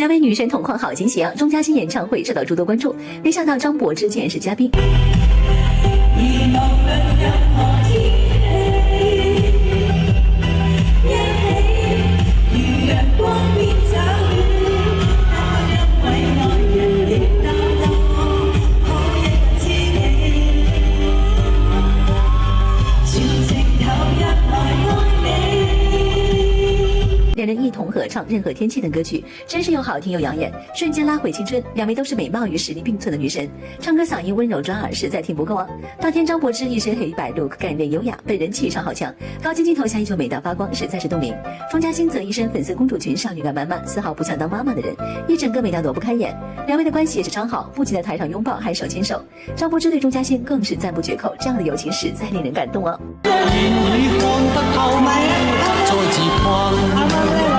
两位女神同框好惊喜啊！钟嘉欣演唱会受到诸多关注，没想到张柏芝竟然是嘉宾。两人一同合唱《任何天气》等歌曲，真是又好听又养眼，瞬间拉回青春。两位都是美貌与实力并存的女神，唱歌嗓音温柔抓耳，实在听不够啊！当天张柏芝一身黑白 look， 干练优雅，本人气场好强，高清镜头下依旧美到发光，实在是动灵。钟嘉欣则一身粉色公主裙，少女感满满，丝毫不像当妈妈的人，一整个美到躲不开眼。两位的关系也是超好，不仅在台上拥抱，还手牵手。张柏芝对钟嘉欣更是赞不绝口，这样的友情实在令人感动啊！願你看得透，再自困。